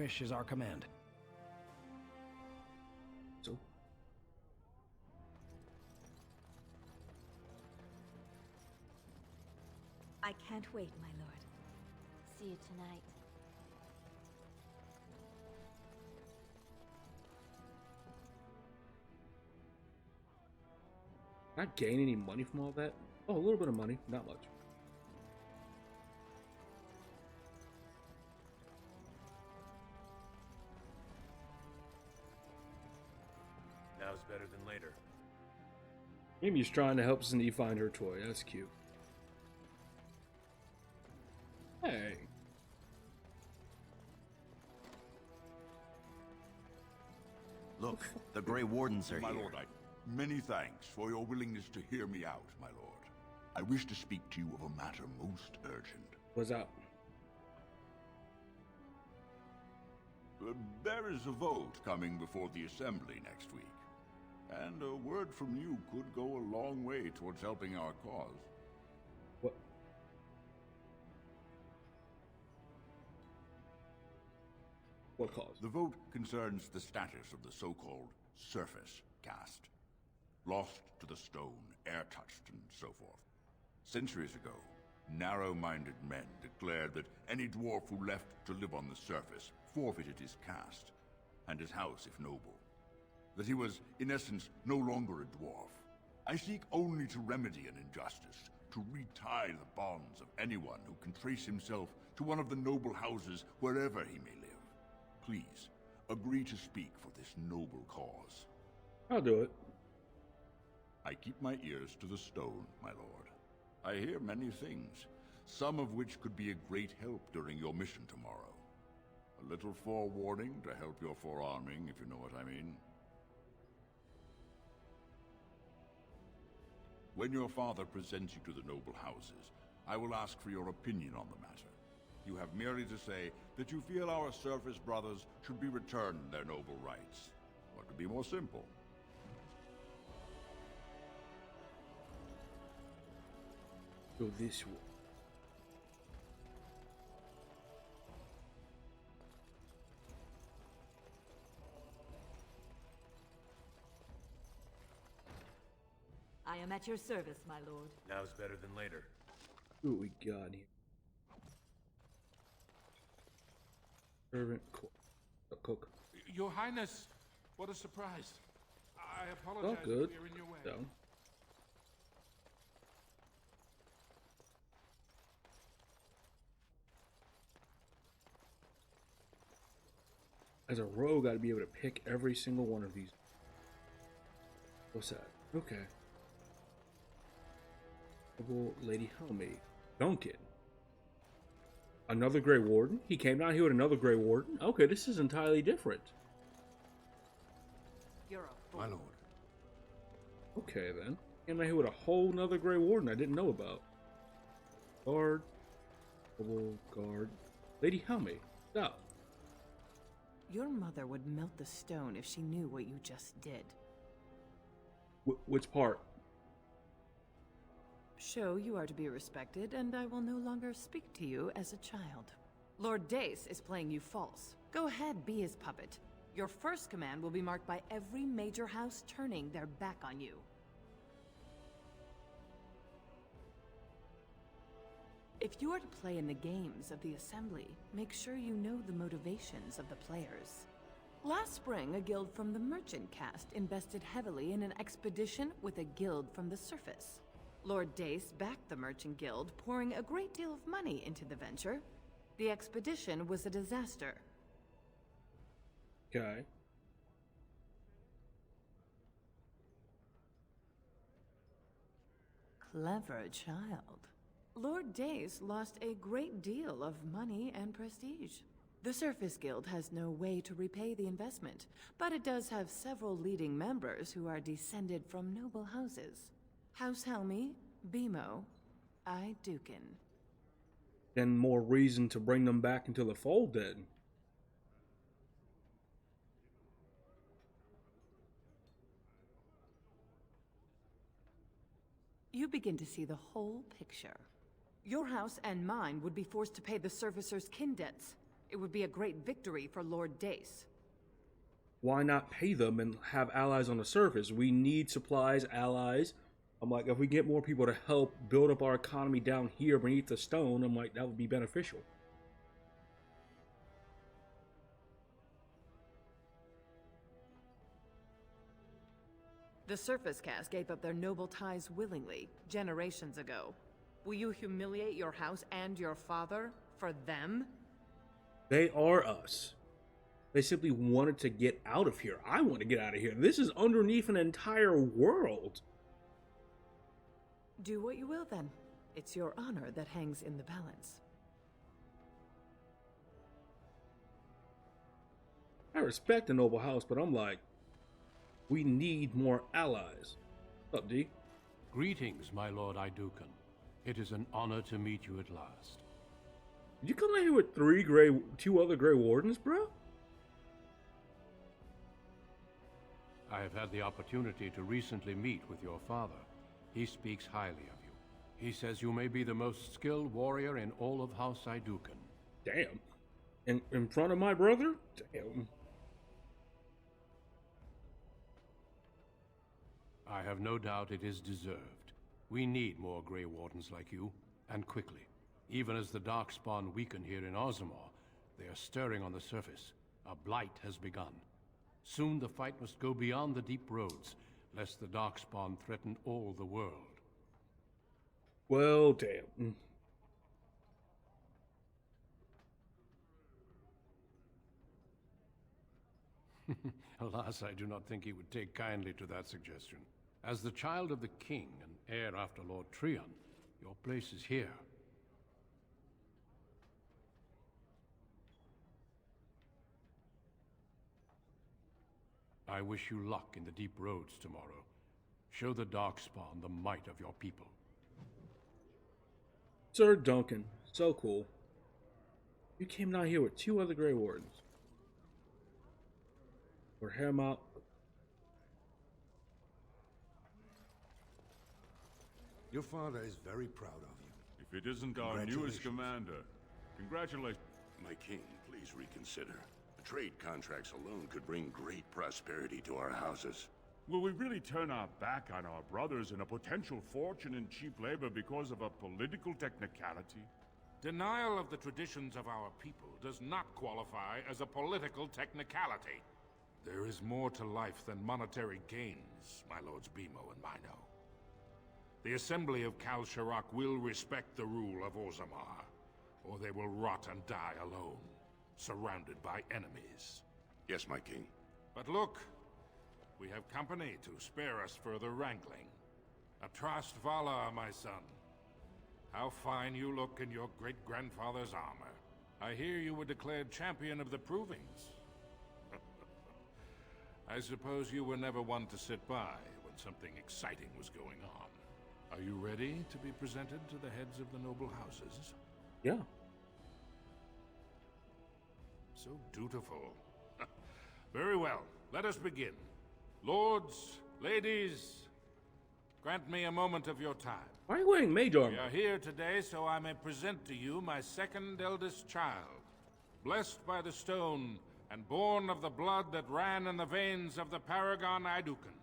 wish is our command. So, I can't wait, my lord. See you tonight. not gain any money from all that? Oh, a little bit of money, not much. Now's better than later. Amy's trying to help Cindy find her toy. That's cute. Hey. Look, the Grey Wardens are My here. lord, many thanks for your willingness to hear me out, my lord. I wish to speak to you of a matter most urgent. What's up? There is a vote coming before the Assembly next week, and a word from you could go a long way towards helping our cause. What? What cause? The vote concerns the status of the so-called Surface caste. Lost to the stone, air-touched, and so forth. Centuries ago, narrow-minded men declared that any dwarf who left to live on the surface forfeited his caste, and his house if noble. That he was, in essence, no longer a dwarf. I seek only to remedy an injustice, to retie the bonds of anyone who can trace himself to one of the noble houses wherever he may live. Please, agree to speak for this noble cause. I'll do it. I keep my ears to the stone, my lord. I hear many things, some of which could be a great help during your mission tomorrow. A little forewarning to help your forearming, if you know what I mean. When your father presents you to the noble houses, I will ask for your opinion on the matter. You have merely to say that you feel our surface brothers should be returned their noble rights. What could be more simple? Go this way. I am at your service, my lord. Now's better than later. What we got here? Servant cook. A cook. Your Highness, what a surprise. I apologize Oh, good. if we're in your way. Down. As a rogue, I'd be able to pick every single one of these. What's that? Okay. Double Lady Helmy. Duncan. Another Grey Warden? He came down here with another Grey Warden? Okay, this is entirely different. You're a fool. My lord. Okay, then. Came down here with a whole nother Grey Warden I didn't know about. Guard. Double guard. Lady Helmy. Stop. Your mother would melt the stone if she knew what you just did. Which part? Show you are to be respected, and I will no longer speak to you as a child. Lord Dace is playing you false. Go ahead, be his puppet. Your first command will be marked by every major house turning their back on you. If you are to play in the games of the Assembly, make sure you know the motivations of the players. Last spring, a guild from the Merchant caste invested heavily in an expedition with a guild from the surface. Lord Dace backed the Merchant Guild, pouring a great deal of money into the venture. The expedition was a disaster. Okay. Clever child. Lord Dace lost a great deal of money and prestige. The Surface Guild has no way to repay the investment, but it does have several leading members who are descended from noble houses. House Helmy, Bimo, Dukin. Then more reason to bring them back into the fold then. You begin to see the whole picture. Your house and mine would be forced to pay the Surfacer's kin debts. It would be a great victory for Lord Dace. Why not pay them and have allies on the surface? We need supplies, allies. I'm like, if we get more people to help build up our economy down here beneath the stone, I'm like, that would be beneficial. The Surface Cast gave up their noble ties willingly, generations ago. Will you humiliate your house and your father for them? They are us. They simply wanted to get out of here. I want to get out of here. This is underneath an entire world. Do what you will, then. It's your honor that hangs in the balance. I respect the noble house, but I'm like, we need more allies. What's up, D? Greetings, my lord Idukan. It is an honor to meet you at last. Did you come out here with two other Grey Wardens, bro? I have had the opportunity to recently meet with your father. He speaks highly of you. He says you may be the most skilled warrior in all of House Idukan. Damn. In front of my brother? Damn. I have no doubt it is deserved. We need more Grey Wardens like you, and quickly. Even as the Darkspawn weaken here in Orzammar, they are stirring on the surface. A blight has begun. Soon the fight must go beyond the deep roads, lest the Darkspawn threaten all the world. Well, damn. Alas, I do not think he would take kindly to that suggestion. As the child of the king and heir after Lord Trion, your place is here. I wish you luck in the deep roads tomorrow. Show the Darkspawn the might of your people. Sir Duncan, so cool. You came down here with two other Grey Wardens. Or Hermot. Your father is very proud of you. If it isn't our newest commander, congratulations. My king, please reconsider. The trade contracts alone could bring great prosperity to our houses. Will we really turn our back on our brothers and a potential fortune in cheap labor because of a political technicality? Denial of the traditions of our people does not qualify as a political technicality. There is more to life than monetary gains, my lords Bimo and Mino. The Assembly of Kal Sharrak will respect the rule of Orzammar, or they will rot and die alone, surrounded by enemies. Yes, my king. But look, we have company to spare us further wrangling. Atrast Vala, my son. How fine you look in your great-grandfather's armor. I hear you were declared champion of the Provings. I suppose you were never one to sit by when something exciting was going on. Are you ready to be presented to the heads of the noble houses? Yeah. So dutiful. Very well, let us begin. Lords, ladies, grant me a moment of your time. Why are you wearing mage armor? We are here today so I may present to you my second eldest child, blessed by the stone and born of the blood that ran in the veins of the Paragon Idukan.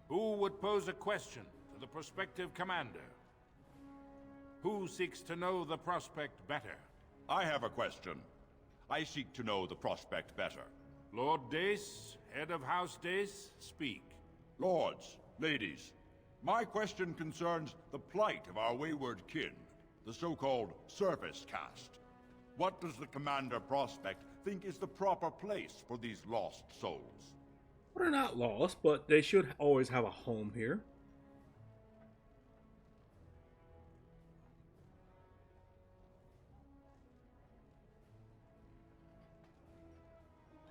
Who would pose a question to the prospective commander? Who seeks to know the prospect better? I have a question. I seek to know the prospect better. Lord Dace, head of House Dace, speak. Lords, ladies, my question concerns the plight of our wayward kin, the so-called Surface Caste. What does the Commander Prospect think is the proper place for these lost souls? Well, they're not lost, but they should always have a home here.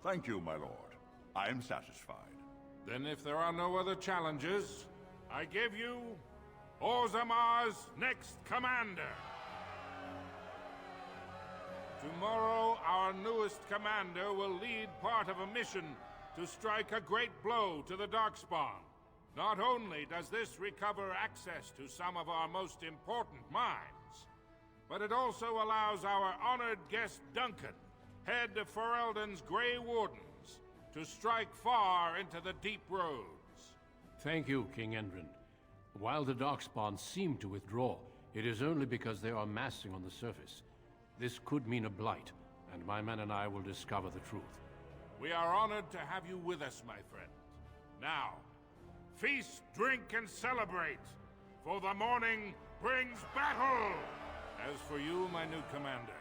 Thank you, my lord. I am satisfied. Then if there are no other challenges, I give you Orzammar's next commander. Tomorrow, our newest commander will lead part of a mission to strike a great blow to the Darkspawn. Not only does this recover access to some of our most important mines, but it also allows our honored guest Duncan head to Ferelden's Grey Wardens to strike far into the deep roads. Thank you, King Endrund. While the Darkspawn seem to withdraw, it is only because they are massing on the surface. This could mean a blight, and my men and I will discover the truth. We are honored to have you with us, my friend. Now, feast, drink, and celebrate, for the morning brings battle! As for you, my new commander,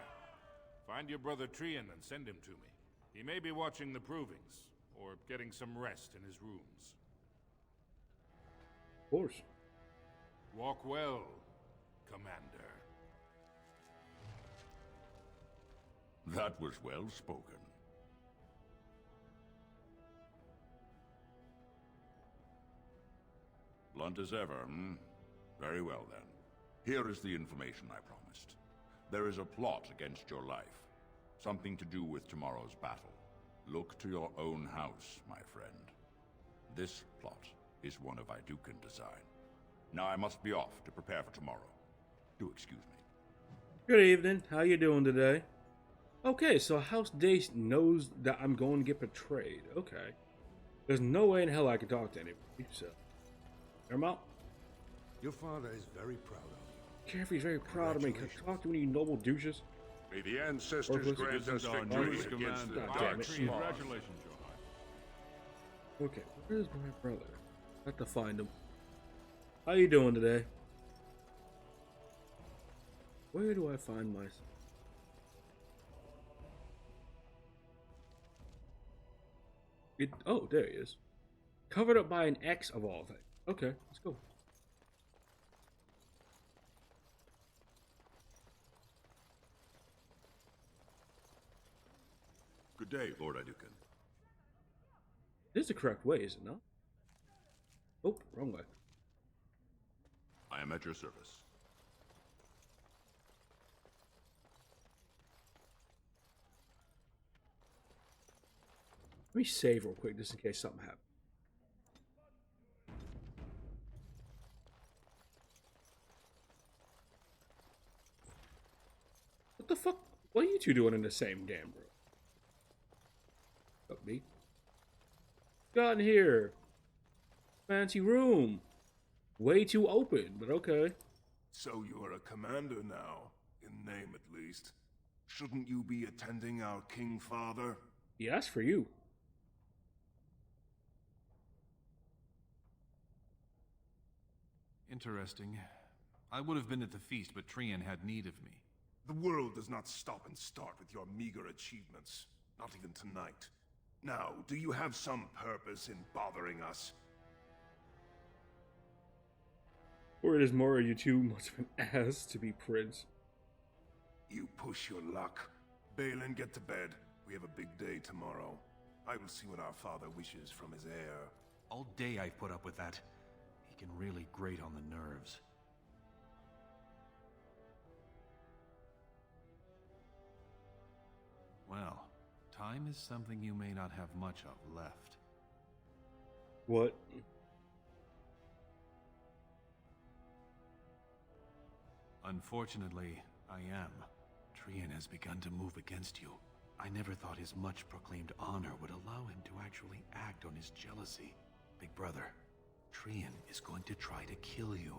find your brother Trian and send him to me. He may be watching the provings, or getting some rest in his rooms. Of course. Walk well, Commander. That was well spoken. Blunt as ever, hmm? Very well, then. Here is the information I promised. There is a plot against your life. Something to do with tomorrow's battle. Look to your own house, my friend. This plot is one of Aeducan design. Now I must be off to prepare for tomorrow. Do excuse me. Good evening. How you doing today? Okay, so House Dace knows that I'm going to get betrayed. Okay. There's no way in hell I can talk to anybody, so... Hear him out? Your father is very proud of Carefrey's very proud of me. Can I talk to any you noble douches? May the ancestors grant us victory against the God damn it. Darkspawn. Congratulations, Your Highness. Okay, where's my brother? I have to find him. How you doing today? Where do I find myself? Oh, there he is. Covered up by an X of all things. Okay, let's go. Good day, Lord Aeducan. This is the correct way, is it not? Oh, wrong way. I am at your service. Let me save real quick, just in case something happens. What the fuck? What are you two doing in the same game, bro? Fuck me. Got in here. Fancy room. Way too open, but okay. So you are a commander now, in name at least. Shouldn't you be attending our King Father? He asked for you. Interesting. I would have been at the feast, but Trian had need of me. The world does not stop and start with your meager achievements. Not even tonight. Now, do you have some purpose in bothering us? Or it is more you too much of an ass to be prince. You push your luck. Balin, get to bed. We have a big day tomorrow. I will see what our father wishes from his heir. All day I've put up with that. He can really grate on the nerves. Well, time is something you may not have much of left. What? Unfortunately, I am. Trian has begun to move against you. I never thought his much proclaimed honor would allow him to actually act on his jealousy. Big brother, Trian is going to try to kill you.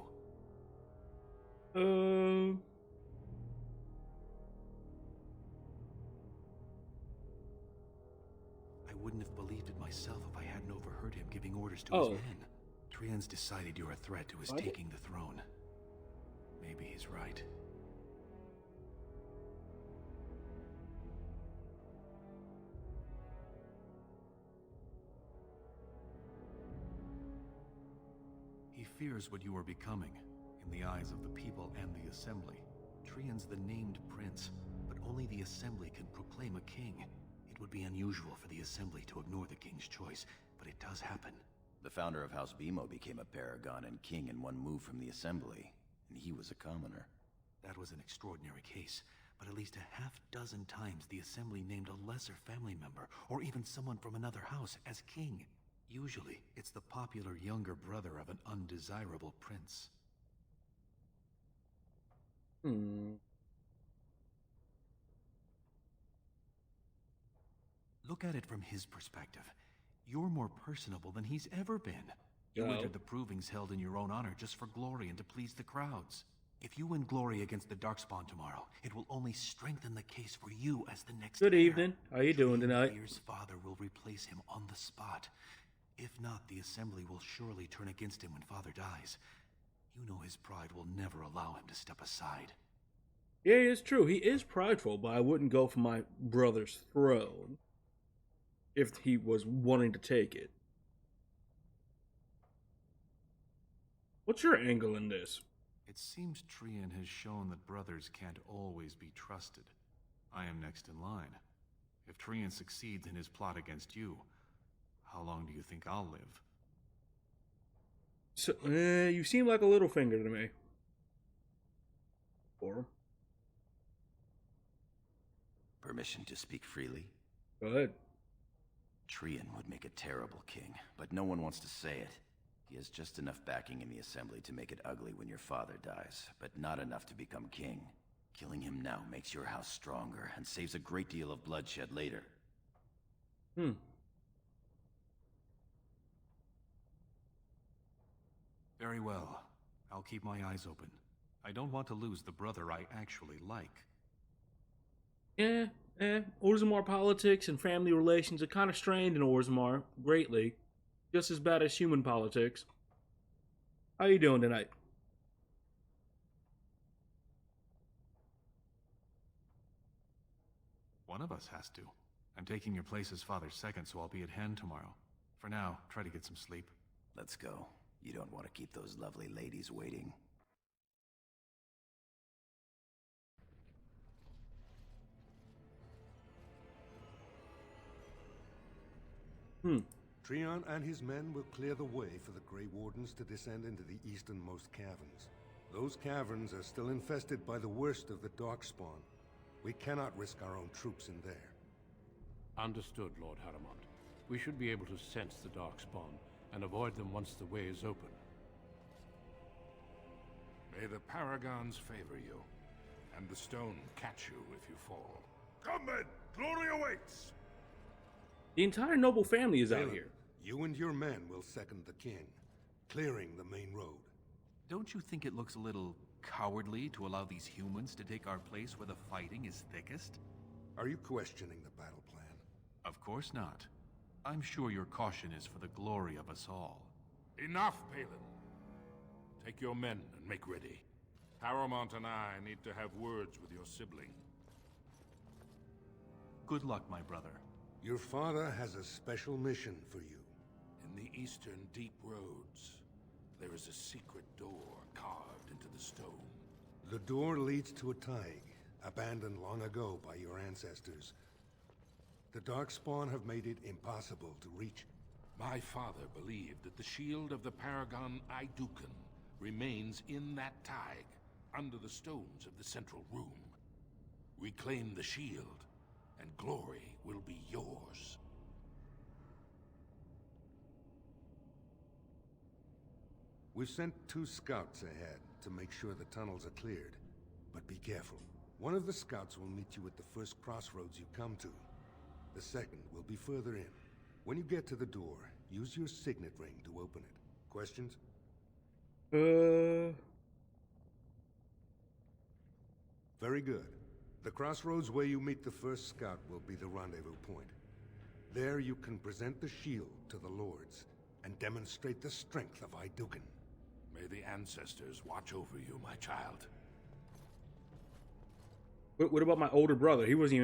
I wouldn't have believed it myself if I hadn't overheard him giving orders to his men. Trian's decided you're a threat to his taking the throne. Maybe he's right. He fears what you are becoming, in the eyes of the people and the Assembly. Trian's the named prince, but only the Assembly can proclaim a king. It would be unusual for the Assembly to ignore the king's choice, but it does happen. The founder of House Bimo became a paragon and king in one move from the Assembly, and he was a commoner. That was an extraordinary case, but at least a half-dozen times the Assembly named a lesser family member, or even someone from another house, as king. Usually, it's the popular younger brother of an undesirable prince. Look at it from his perspective. You're more personable than he's ever been. You entered the provings held in your own honor just for glory and to please the crowds. If you win glory against the Darkspawn tomorrow, it will only strengthen the case for you as the next Good heir. evening. How you doing tonight? Fear's father will replace him on the spot. If not, the Assembly will surely turn against him when Father dies. You know his pride will never allow him to step aside. Yeah, it's true. He is prideful, but I wouldn't go for my brother's throne if he was wanting to take it. What's your angle in this? It seems Trian has shown that brothers can't always be trusted. I am next in line. If Trian succeeds in his plot against you, how long do you think I'll live? So, you seem like a little finger to me. Or Permission to speak freely? go ahead. Trian would make a terrible king, but no one wants to say it. He has just enough backing in the Assembly to make it ugly when your father dies, but not enough to become king. Killing him now makes your house stronger and saves a great deal of bloodshed later. Very well. I'll keep my eyes open. I don't want to lose the brother I actually like. Orzammar politics and family relations are kind of strained in Orzammar, greatly. Just as bad as human politics. How you doing tonight? One of us has to. I'm taking your place as Father's second, so I'll be at hand tomorrow. For now, try to get some sleep. Let's go. You don't want to keep those lovely ladies waiting. Trian and his men will clear the way for the Grey Wardens to descend into the easternmost caverns. Those caverns are still infested by the worst of the Darkspawn. We cannot risk our own troops in there. Understood, Lord Haramond. We should be able to sense the Darkspawn and avoid them once the way is open. May the Paragons favor you, and the stone catch you if you fall. Come men! Glory awaits! The entire noble family is out Caleb, here. You and your men will second the king, clearing the main road. Don't you think it looks a little cowardly to allow these humans to take our place where the fighting is thickest? Are you questioning the battle plan? Of course not. I'm sure your caution is for the glory of us all. Enough, Palin. Take your men and make ready. Haramond and I need to have words with your sibling. Good luck, my brother. Your father has a special mission for you. In the eastern deep roads, there is a secret door carved into the stone. The door leads to a Taig, abandoned long ago by your ancestors. The Darkspawn have made it impossible to reach. My father believed that the shield of the Paragon Aidukan remains in that Taig, under the stones of the central room. Reclaim the shield, and glory will be yours. We've sent 2 scouts ahead to make sure the tunnels are cleared. But be careful. One of the scouts will meet you at the first crossroads you come to. The second will be further in. When you get to the door, use your signet ring to open it. Questions? Very good. The crossroads where you meet the first scout will be the rendezvous point. There you can present the shield to the lords and demonstrate the strength of Aidukan. May the ancestors watch over you, my child. What about my older brother? He wasn't even